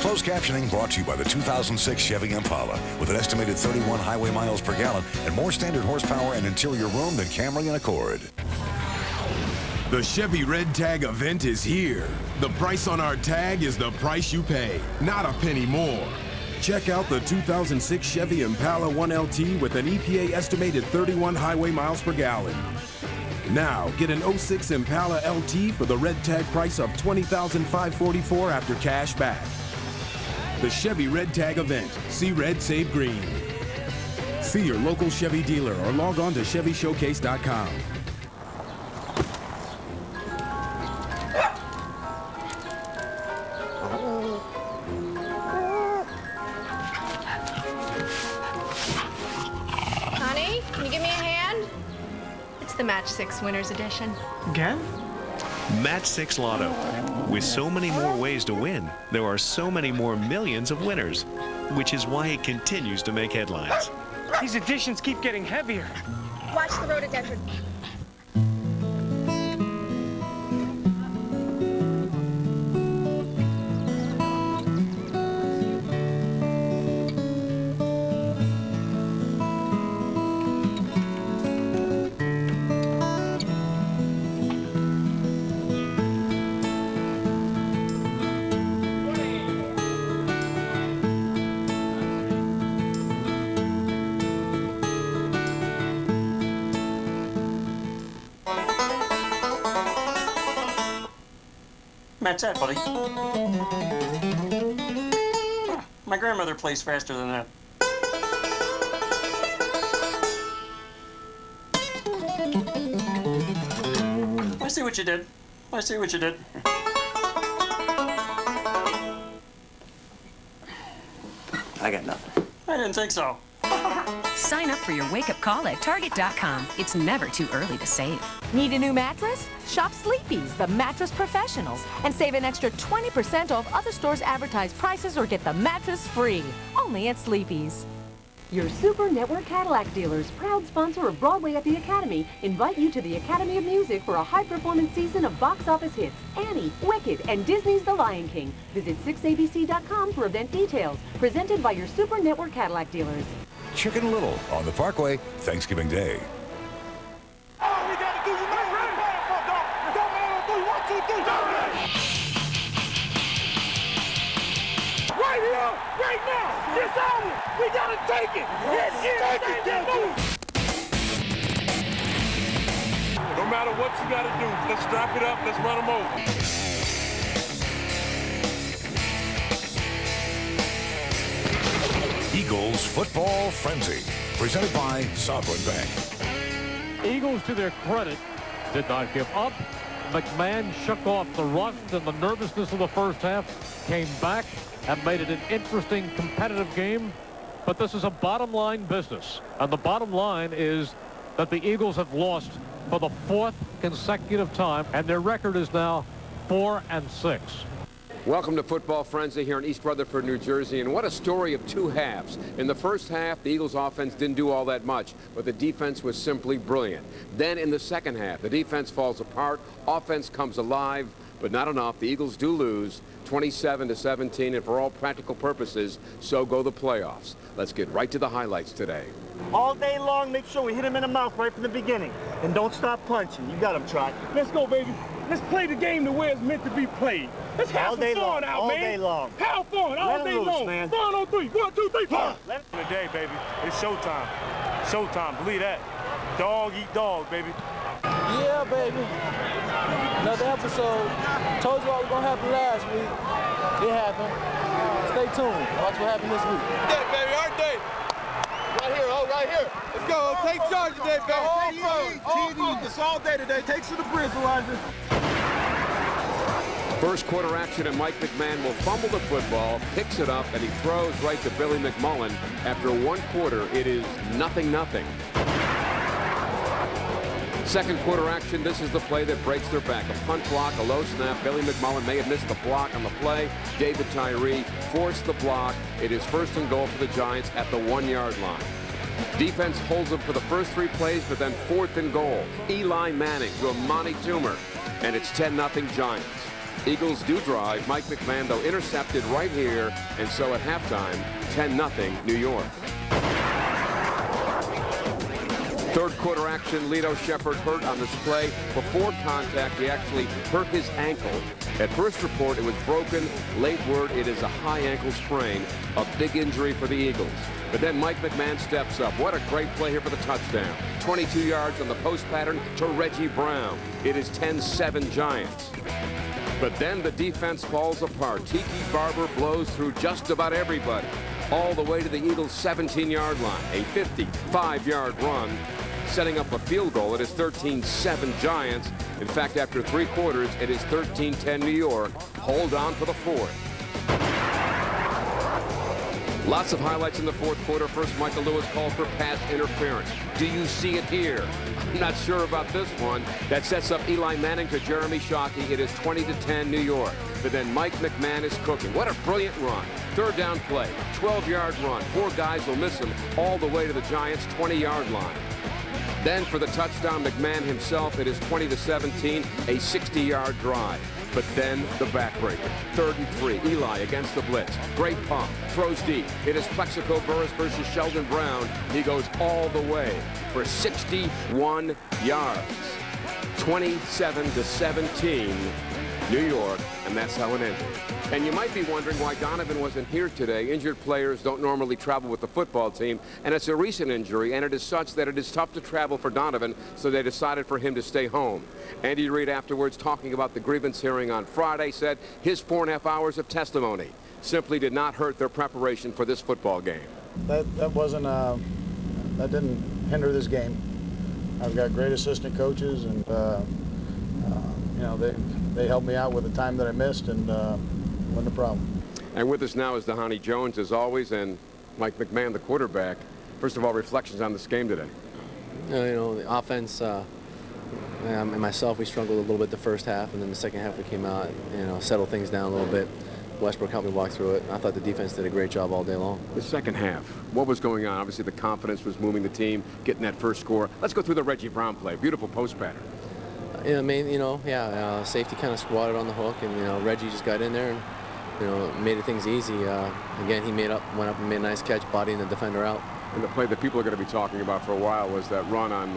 Closed captioning brought to you by the 2006 Chevy Impala with an estimated 31 highway miles per gallon and more standard horsepower and interior room than Camry and Accord. The Chevy Red Tag event is here. The price on our tag is the price you pay, not a penny more. Check out the 2006 Chevy Impala 1LT with an EPA estimated 31 highway miles per gallon. Now, get an 06 Impala LT for the Red Tag price of $20,544 after cash back. The Chevy Red Tag event. See red, save green. See your local Chevy dealer or log on to ChevyShowcase.com. Honey, can you give me a hand? It's the Match 6 Winners Edition. Again? Match 6 Lotto. With so many more ways to win, there are so many more millions of winners, which is why it continues to make headlines. These editions keep getting heavier. Watch the rhododendron. Match that, buddy. My grandmother plays faster than that. I see what you did. I see what you did. I got nothing. I didn't think so. Sign up for your wake-up call at Target.com. It's never too early to save. Need a new mattress? Shop Sleepy's, the mattress professionals, and save an extra 20% off other stores' advertised prices or get the mattress free. Only at Sleepy's. Your Super Network Cadillac dealers, proud sponsor of Broadway at the Academy, invite you to the Academy of Music for a high-performance season of box office hits, Annie, Wicked, and Disney's The Lion King. Visit 6abc.com for event details. Presented by your Super Network Cadillac dealers. Chicken Little on the Parkway, Thanksgiving Day. All we gotta do is make it. Don't man on 3. 1, 2, 3. Right here, right now. It's over. We gotta take it. No matter what you gotta do, let's drop it up. Let's run them over. Eagles Football Frenzy, presented by Southland Bank. Eagles, to their credit, did not give up. McMahon shook off the rust and the nervousness of the first half, came back and made it an interesting, competitive game. But this is a bottom line business. And the bottom line is that the Eagles have lost for the 4th consecutive time, and their record is now 4-6. Welcome to Football Frenzy here in East Rutherford, New Jersey, and what a story of two halves. In the first half, the Eagles offense didn't do all that much, but the defense was simply brilliant. Then in the second half, the defense falls apart, offense comes alive, but not enough. The Eagles do lose 27-17, and for all practical purposes, so go the playoffs. Let's get right to the highlights today. All day long, make sure we hit him in the mouth right from the beginning. And don't stop punching. You got him, Trot. Let's go, baby. Let's play the game the way it's meant to be played. Let's have some fun out, all man. All day long. Have fun all day long. Man. Fun on 3. 1, 2, 3, 4. Today, baby, it's showtime. Showtime. Believe that. Dog eat dog, baby. Yeah, baby. Another episode. Told you what was going to happen last week. It happened. Stay tuned. Watch what happened this week. Day, baby, our day. Right here, oh, right here. Let's go. Take charge today, baby. TD, it's all day today. Takes to the bridge, Elijah. First quarter action, and Mike McMahon will fumble the football, picks it up, and he throws right to Billy McMullen. After one quarter, it is 0-0. Second quarter action, this is the play that breaks their back. A punt block, a low snap. Billy McMullen may have missed the block on the play. David Tyree forced the block. It is 1st and goal for the Giants at the 1-yard line. Defense holds them for the first 3 plays, but then 4th and goal. Eli Manning to Amani Toomer, and it's 10-0 Giants. Eagles do drive. Mike McMahon, though, intercepted right here. And so at halftime, 10-0 New York. Third quarter action, Lito Shepherd hurt on this play. Before contact, he actually hurt his ankle. At first report, it was broken. Late word, it is a high ankle sprain. A big injury for the Eagles. But then Mike McMahon steps up. What a great play here for the touchdown. 22 yards on the post pattern to Reggie Brown. It is 10-7 Giants. But then the defense falls apart. Tiki Barber blows through just about everybody, all the way to the Eagles' 17-yard line. A 55-yard run, setting up a field goal. It is 13-7 Giants. In fact, after 3 quarters, it is 13-10 New York. Hold on for the fourth. Lots of highlights in the fourth quarter. First, Michael Lewis called for pass interference. Do you see it here? I'm not sure about this one. That sets up Eli Manning to Jeremy Shockey. It is 20-10 New York. But then Mike McMahon is cooking. What a brilliant run. Third down play, 12-yard run. 4 guys will miss him all the way to the Giants' 20-yard line. Then for the touchdown, McMahon himself, it is 20-17, a 60-yard drive. But then the backbreaker. 3rd and 3. Eli against the blitz. Great pump. Throws deep. It is Plexico Burress versus Sheldon Brown. He goes all the way for 61 yards. 27-17 New York, and that's how it ended. And you might be wondering why Donovan wasn't here today. Injured players don't normally travel with the football team, and it's a recent injury, and it is such that it is tough to travel for Donovan, so they decided for him to stay home. Andy Reid afterwards, talking about the grievance hearing on Friday, said his 4.5 hours of testimony simply did not hurt their preparation for this football game. That didn't hinder this game. I've got great assistant coaches, and you know, they helped me out with the time that I missed, and wasn't a problem. And with us now is Dhani Jones, as always, and Mike McMahon, the quarterback. First of all, reflections on this game today. You know, the offense and myself, we struggled a little bit the first half, and then the second half we came out, you know, settled things down a little bit. Westbrook helped me walk through it. I thought the defense did a great job all day long. The second half, what was going on? Obviously, the confidence was moving the team, getting that first score. Let's go through the Reggie Brown play. Beautiful post pattern. Yeah, I mean, you know, safety kind of squatted on the hook, and, you know, Reggie just got in there and, you know, made things easy. Again, he went up and made a nice catch, bodying the defender out. And the play that people are going to be talking about for a while was that run on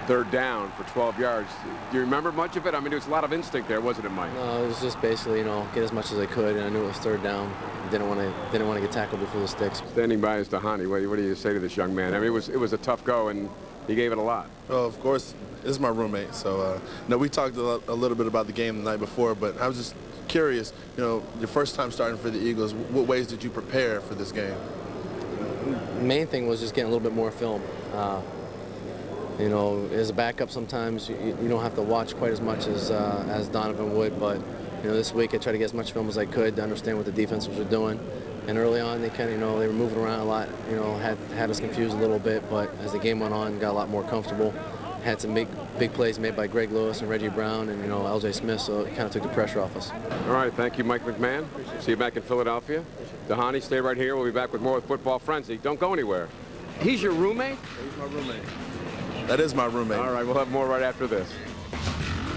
3rd down for 12 yards. Do you remember much of it? I mean, there was a lot of instinct there, wasn't it, Mike? No, it was just basically, you know, get as much as I could, and I knew it was 3rd down. Didn't want to get tackled before the sticks. Standing by is Dhani. What do you say to this young man? I mean, it was a tough go, and he gave it a lot. Well, of course, this is my roommate, so no, we talked a little bit about the game the night before, but I was just curious, you know, your first time starting for the Eagles, what ways did you prepare for this game? The main thing was just getting a little bit more film. You know, as a backup, sometimes you don't have to watch quite as much as Donovan would, but, you know, this week I tried to get as much film as I could to understand what the defenses were doing. And early on, they kind of, you know, they were moving around a lot, you know, had us confused a little bit, but as the game went on, got a lot more comfortable. Had some big plays made by Greg Lewis and Reggie Brown and, you know, L.J. Smith, so it kind of took the pressure off us. All right, thank you, Mike McMahon. See you back in Philadelphia. Dhani, stay right here. We'll be back with more with Football Frenzy. Don't go anywhere. He's your roommate? He's my roommate. That is my roommate. All right, we'll have more right after this.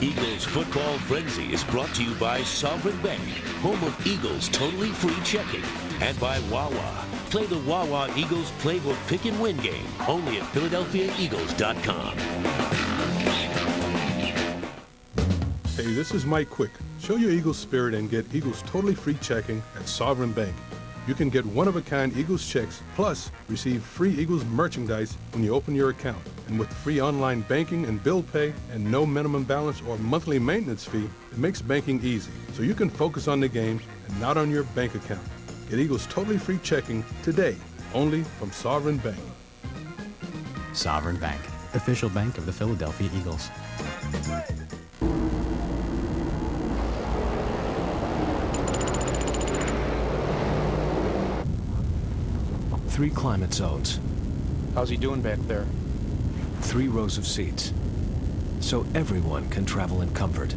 Eagles Football Frenzy is brought to you by Sovereign Bank, home of Eagles totally free checking, and by Wawa. Play the Wawa Eagles Playbook Pick and Win game only at PhiladelphiaEagles.com. Hey, this is Mike Quick. Show your Eagles spirit and get Eagles totally free checking at Sovereign Bank. You can get one-of-a-kind Eagles checks, plus receive free Eagles merchandise when you open your account. And with free online banking and bill pay and no minimum balance or monthly maintenance fee, it makes banking easy, so you can focus on the games and not on your bank account. Get Eagles totally free checking today, only from Sovereign Bank. Sovereign Bank, official bank of the Philadelphia Eagles. Three climate zones. How's he doing back there? 3 rows of seats, so everyone can travel in comfort.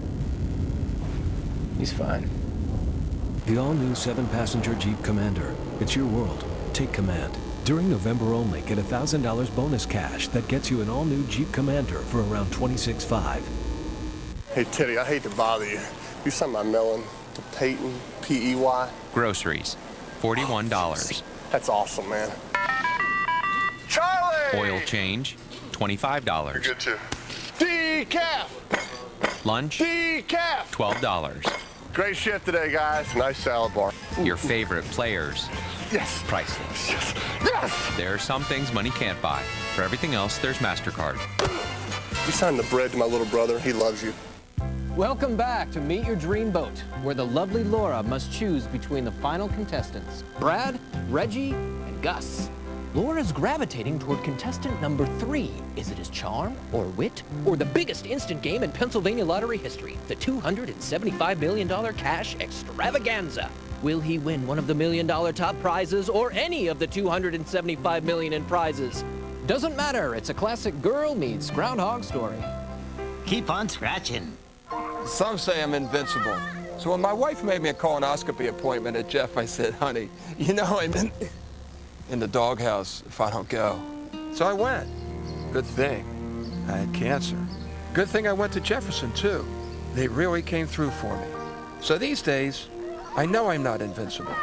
He's fine. The all-new 7-passenger Jeep Commander. It's your world. Take command. During November only, get $1,000 bonus cash that gets you an all-new Jeep Commander for around $26,500. Hey, Teddy, I hate to bother you, You sent my melon to Peyton, P-E-Y. Groceries, $41. That's awesome, man. Charlie! Oil change, $25. Good too. Decaf! Lunch, Decaf! $12. Great shift today, guys. Nice salad bar. Your favorite players, Yes. priceless. Yes. Yes! There are some things money can't buy. For everything else, there's MasterCard. You signed the bread to my little brother. He loves you. Welcome back to Meet Your Dream Boat, where the lovely Laura must choose between the final contestants, Brad, Reggie, and Gus. Laura's gravitating toward contestant number 3. Is it his charm, or wit, or the biggest instant game in Pennsylvania lottery history, the $275 million cash extravaganza? Will he win one of the $1 million top prizes, or any of the $275 million in prizes? Doesn't matter, it's a classic girl meets groundhog story. Keep on scratching. Some say I'm invincible. So when my wife made me a colonoscopy appointment at Jeff, I said, honey, you know I'm in the doghouse if I don't go. So I went. Good thing I had cancer. Good thing I went to Jefferson, too. They really came through for me. So these days, I know I'm not invincible.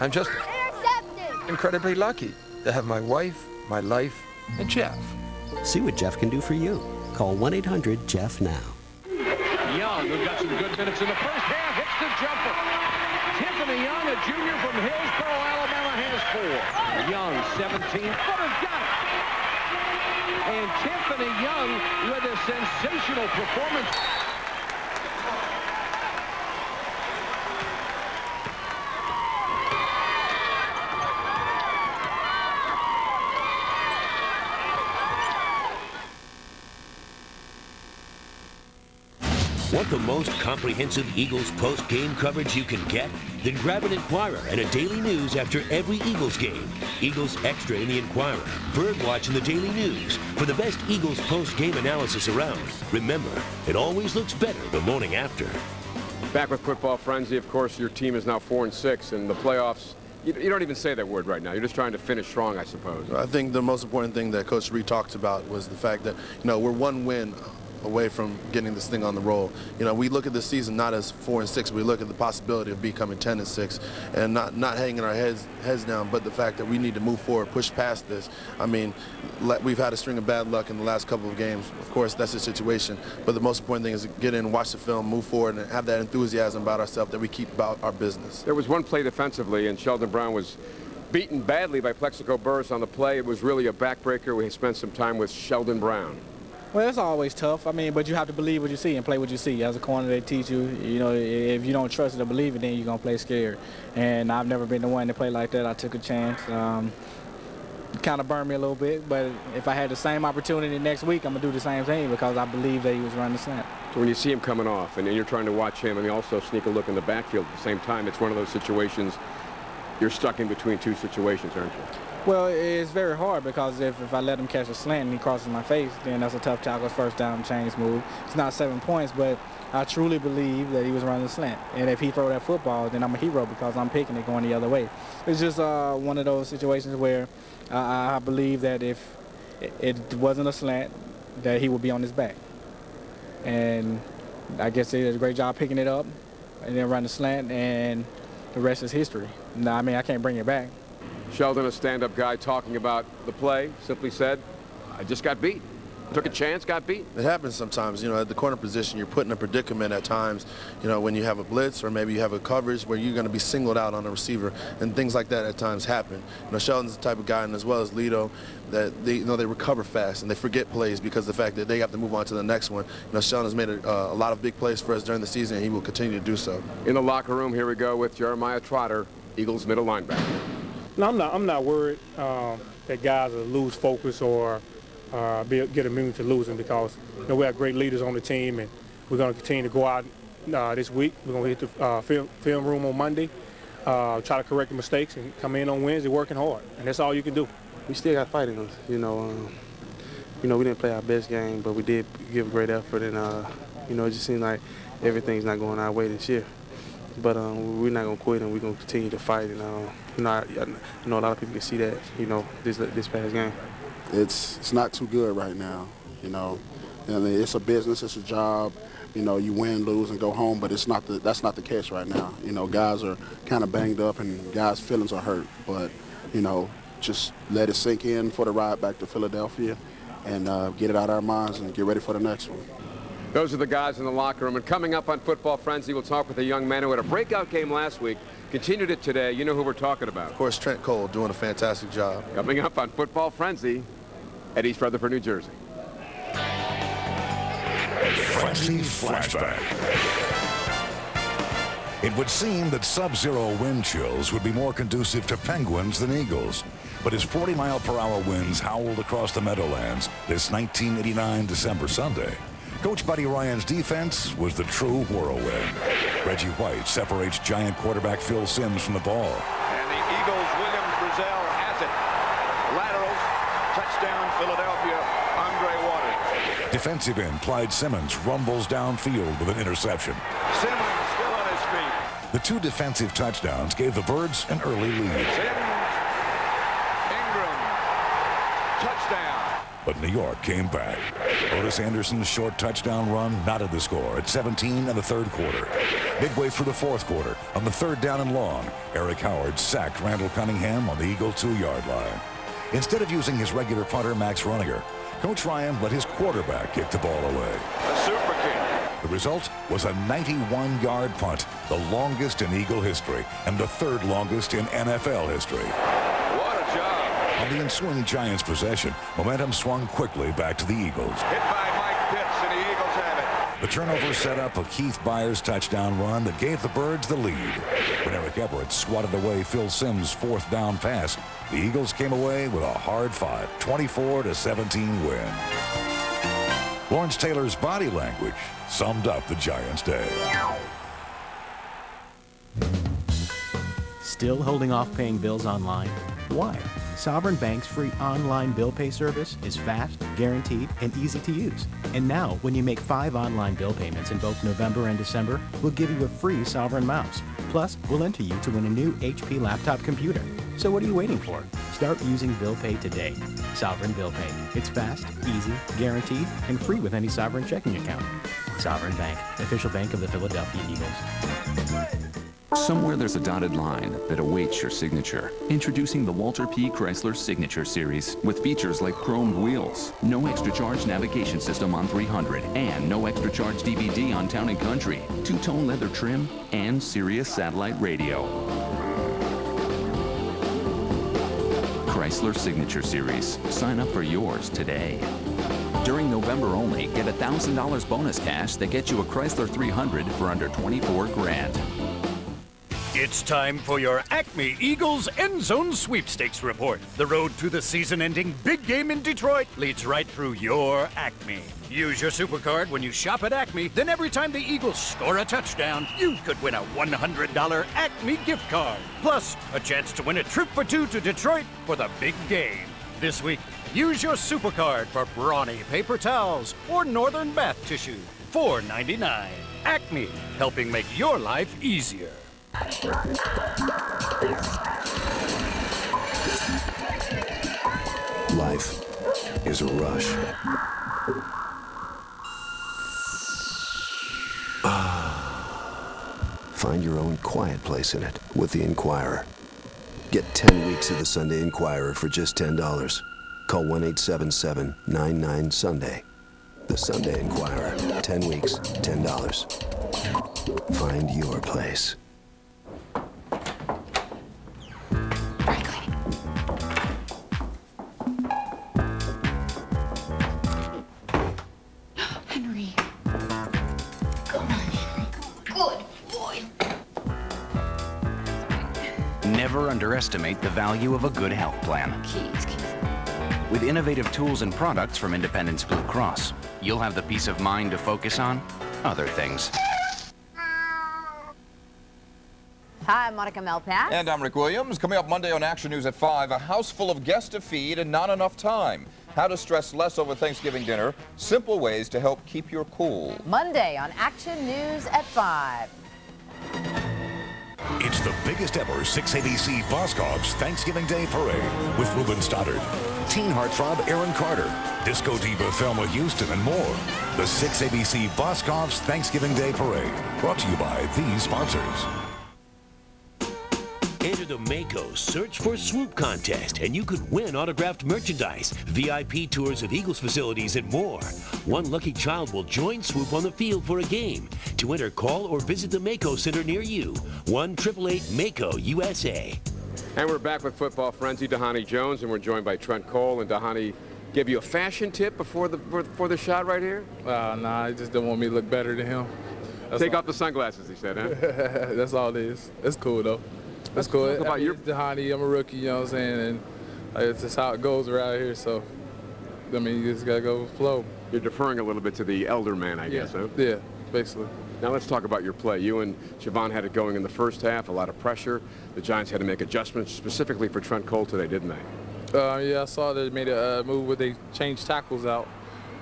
I'm just incredibly lucky to have my wife, my life, and Jeff. See what Jeff can do for you. Call 1-800-JEFF now. Young, who got some good minutes in the first half, hits the jumper. Tiffany Young, a junior from Hillsboro, Alabama, has 4. Young, 17-footer, got it. And Tiffany Young with a sensational performance. Want the most comprehensive Eagles post-game coverage you can get? Then grab an Inquirer and a daily news after every Eagles game. Eagles Extra in the Inquirer, Birdwatch in the Daily News for the best Eagles post-game analysis around. Remember, it always looks better the morning after. Back with Football Frenzy, of course, your team is now 4-6 in the playoffs. You don't even say that word right now. You're just trying to finish strong, I suppose. I think the most important thing that Coach Reed talked about was the fact that, we're one win away from getting this thing on the roll. We look at this season not as 4-6. We look at the possibility of becoming 10-6, and not hanging our heads down, but the fact that we need to move forward, push past this. I mean, we've had a string of bad luck in the last couple of games. Of course, that's the situation. But the most important thing is to get in, watch the film, move forward, and have that enthusiasm about ourselves that we keep about our business. There was one play defensively, and Sheldon Brown was beaten badly by Plexico Burris on the play. It was really a backbreaker. We spent some time with Sheldon Brown. Well, it's always tough. I mean, but you have to believe what you see and play what you see. As a corner, they teach you, if you don't trust it or believe it, then you're going to play scared. And I've never been the one to play like that. I took a chance. Kind of burned me a little bit, but if I had the same opportunity next week, I'm going to do the same thing because I believe that he was running the slant. So when you see him coming off and you're trying to watch him and you also sneak a look in the backfield at the same time, it's one of those situations you're stuck in between two situations, aren't you? Well, it's very hard because if I let him catch a slant and he crosses my face, then that's a tough tackle, first down, change move. It's not 7 points, but I truly believe that he was running the slant. And if he throw that football, then I'm a hero because I'm picking it going the other way. It's just one of those situations where I believe that if it wasn't a slant, that he would be on his back. And I guess they did a great job picking it up and then run the slant, and the rest is history. Now, I mean, I can't bring it back. Sheldon, a stand-up guy, talking about the play, simply said, I just got beat. Took a chance, got beat. It happens sometimes. At the corner position, you're put in a predicament at times, when you have a blitz or maybe you have a coverage where you're going to be singled out on a receiver, and things like that at times happen. Sheldon's the type of guy, and as well as Lito, that they recover fast and they forget plays because of the fact that they have to move on to the next one. Sheldon has made a lot of big plays for us during the season, and he will continue to do so. In the locker room, here we go with Jeremiah Trotter, Eagles middle linebacker. No, I'm not worried that guys will lose focus or get immune to losing because we have great leaders on the team, and we're going to continue to go out this week. We're going to hit the film room on Monday, try to correct the mistakes, and come in on Wednesday working hard, and that's all you can do. We still got fight in us. We didn't play our best game, but we did give a great effort, and it just seems like everything's not going our way this year. But we're not going to quit, and we're going to continue to fight. And I know a lot of people can see that, this past game. It's not too good right now, I mean, it's a business, it's a job, you know, you win, lose, and go home, but that's not the case right now. You know, guys are kind of banged up and guys' feelings are hurt, but, you know, just let it sink in for the ride back to Philadelphia and get it out of our minds and get ready for the next one. Those are the guys in the locker room. And coming up on Football Frenzy, we'll talk with a young man who had a breakout game last week, continued it today. You know who we're talking about. Of course, Trent Cole doing a fantastic job. Coming up on Football Frenzy at East Rutherford, New Jersey. Frenzy Flashback. It would seem that sub-zero wind chills would be more conducive to Penguins than Eagles. But as 40-mile-per-hour winds howled across the Meadowlands this 1989 December Sunday, Coach Buddy Ryan's defense was the true whirlwind. Reggie White separates Giant quarterback Phil Simms from the ball. And the Eagles' William Frizzell has it. Laterals, touchdown Philadelphia, Andre Waters. Defensive end Clyde Simmons rumbles downfield with an interception. Simmons still on his feet. The two defensive touchdowns gave the Birds an early lead. Ingram, touchdown. But New York came back. Otis Anderson's short touchdown run knotted the score at 17 in the third quarter. Midway through the fourth quarter, on the third down and long, Eric Howard sacked Randall Cunningham on the Eagle 2-yard line. Instead of using his regular punter, Max Roniger, Coach Ryan let his quarterback kick the ball away. A super kick. The result was a 91-yard punt, the longest in Eagle history and the third longest in NFL history. What a job. On the ensuing Giants possession, momentum swung quickly back to the Eagles. Hit by Mike Pitts, and the Eagles have it. The turnover set up a Keith Byers touchdown run that gave the Birds the lead. When Eric Everett swatted away Phil Simms' fourth down pass, the Eagles came away with a hard-fought 24-17 win. Lawrence Taylor's body language summed up the Giants' day. Still holding off paying bills online? Why? Sovereign Bank's free online bill pay service is fast, guaranteed, and easy to use. And now, when you make 5 online bill payments in both November and December, we'll give you a free Sovereign mouse. Plus, we'll enter you to win a new HP laptop computer. So what are you waiting for? Start using Bill Pay today. Sovereign Bill Pay. It's fast, easy, guaranteed, and free with any Sovereign checking account. Sovereign Bank, official bank of the Philadelphia Eagles. Somewhere there's a dotted line that awaits your signature. Introducing the Walter P. Chrysler Signature Series with features like chromed wheels, no extra charge navigation system on 300, and no extra charge DVD on Town & Country, two-tone leather trim, and Sirius satellite radio. Chrysler Signature Series. Sign up for yours today. During November only, get $1,000 bonus cash that gets you a Chrysler 300 for under $24 grand. It's time for your Acme Eagles End Zone Sweepstakes Report. The road to the season-ending big game in Detroit leads right through your Acme. Use your SuperCard when you shop at Acme, then every time the Eagles score a touchdown, you could win a $100 Acme gift card. Plus, a chance to win a trip for 2 to Detroit for the big game. This week, use your SuperCard for Brawny paper towels or Northern bath tissue. $4.99. Acme, helping make your life easier. Life is a rush. Find your own quiet place in it with The Inquirer. Get 10 weeks of the Sunday Inquirer for just $10. Call 1-877-99-SUNDAY. The Sunday Inquirer. 10 weeks, $10. Find your place. Henry. Come on, Henry. Good boy. Never underestimate the value of a good health plan. Keys. With innovative tools and products from Independence Blue Cross, you'll have the peace of mind to focus on other things. Hi, I'm Monica Melpass. And I'm Rick Williams. Coming up Monday on Action News at 5, a house full of guests to feed and not enough time. How to stress less over Thanksgiving dinner. Simple ways to help keep your cool. Monday on Action News at 5. It's the biggest ever 6ABC Boscov's Thanksgiving Day Parade with Ruben Stoddard, teen heartthrob Aaron Carter, disco diva Thelma Houston, and more. The 6ABC Boscov's Thanksgiving Day Parade, brought to you by these sponsors. Enter the Mako Search for Swoop contest, and you could win autographed merchandise, VIP tours of Eagles facilities, and more. One lucky child will join Swoop on the field for a game. To enter, call or visit the Mako Center near you. 1-888-MAKO USA. And we're back with Football Frenzy, Dhani Jones, and we're joined by Trent Cole. And Dhani, give you a fashion tip before the shot right here? Nah, he just don't want me to look better than him. Take off the sunglasses, he said, huh? That's all it is. It's cool, though. That's cool. Talk about your Dhani, I'm a rookie, you know what I'm saying? And it's just how it goes around here, so, I mean, you just got to go with flow. You're deferring a little bit to the elder man, I guess, huh? Yeah, basically. Now let's talk about your play. You and Javon had it going in the first half, a lot of pressure. The Giants had to make adjustments specifically for Trent Cole today, didn't they? Yeah, I saw they made a move where they changed tackles out.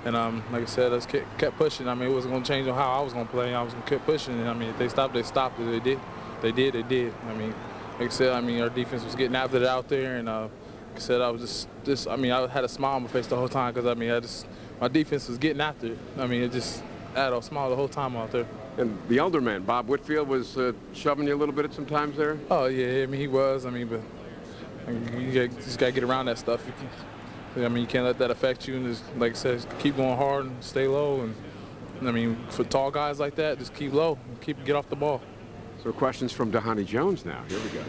And like I said, I just kept pushing. I mean, it wasn't going to change on how I was going to play. I was going to keep pushing. And I mean, if they stopped, they stopped. If they did, they did. I mean, like I said, I mean, our defense was getting after it out there. And like I said, I was just I mean, I had a smile on my face the whole time because, I mean, my defense was getting after it. I mean, I had a smile the whole time out there. And the elder man, Bob Whitfield, was shoving you a little bit at some times there? Oh, yeah, I mean, he was. I mean, but you just got to get around that stuff. I mean, you can't let that affect you. And just, like I said, just keep going hard and stay low. And I mean, for tall guys like that, just keep low and get off the ball. So questions from Dhani Jones now. Here we go.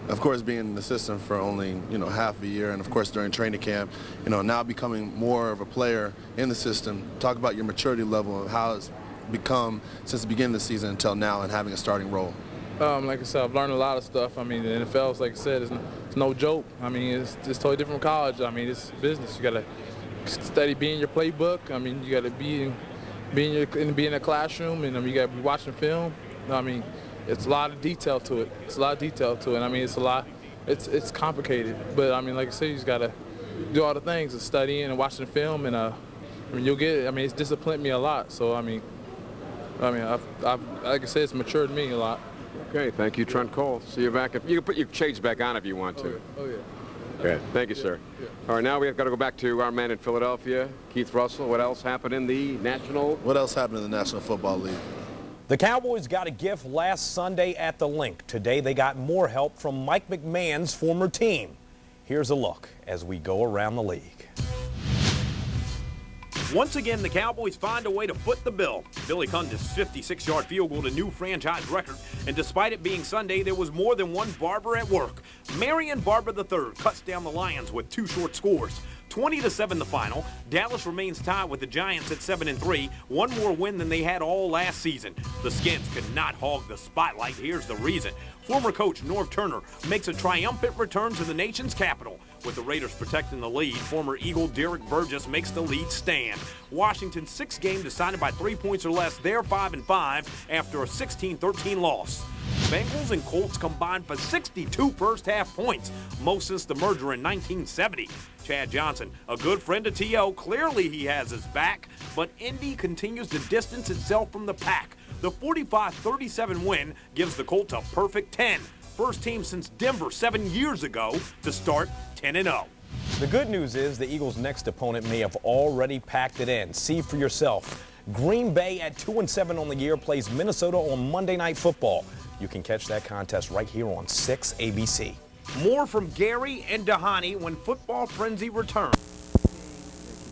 Of course, being in the system for only, half a year, and of course during training camp, now becoming more of a player in the system. Talk about your maturity level and how it's become since the beginning of the season until now and having a starting role. Like I said, I've learned a lot of stuff. I mean, the NFL, like I said, it's no joke. I mean, it's totally different from college. I mean, it's business. You got to study, be in your playbook. I mean, you got to be in a classroom, and you got to be watching film. I mean, it's a lot of detail to it. I mean, it's a lot. It's complicated, but I mean, like I said, you just got to do all the things and studying and watching the film, and I mean, you'll get it. I mean, it's disciplined me a lot. So I mean, I've like I said, it's matured me a lot. Okay, thank you, Trent Cole. See you back. You can put your shades back on if you want to. Oh, yeah. Okay, thank you, sir. Yeah. All right, now we've got to go back to our man in Philadelphia, Keith Russell. What else happened in the National? What else happened in the National Football League? The Cowboys got a gift last Sunday at the Link. Today they got more help from Mike McMahon's former team. Here's a look as we go around the league. Once again, the Cowboys find a way to foot the bill. Billy Cundiff's 56-yard field goal to new franchise record. And despite it being Sunday, there was more than one Barber at work. Marion Barber III cuts down the Lions with 2 short scores. 20-7 the final. Dallas remains tied with the Giants at 7-3. One more win than they had all last season. The Skins could not hog the spotlight. Here's the reason. Former coach Norv Turner makes a triumphant return to the nation's capital. With the Raiders protecting the lead, former Eagle Derek Burgess makes the lead stand. Washington's 6th game decided by 3 points or less. They're 5-5 after a 16-13 loss. Bengals and Colts combined for 62 first-half points, most since the merger in 1970. Chad Johnson, a good friend of T.O., clearly he has his back, but Indy continues to distance itself from the pack. The 45-37 win gives the Colts a perfect 10. First team since Denver 7 years ago to start 10-0. The good news is the Eagles' next opponent may have already packed it in. See for yourself. Green Bay at 2-7 on the year plays Minnesota on Monday Night Football. You can catch that contest right here on 6ABC. More from Gary and Dhani when Football Frenzy returns.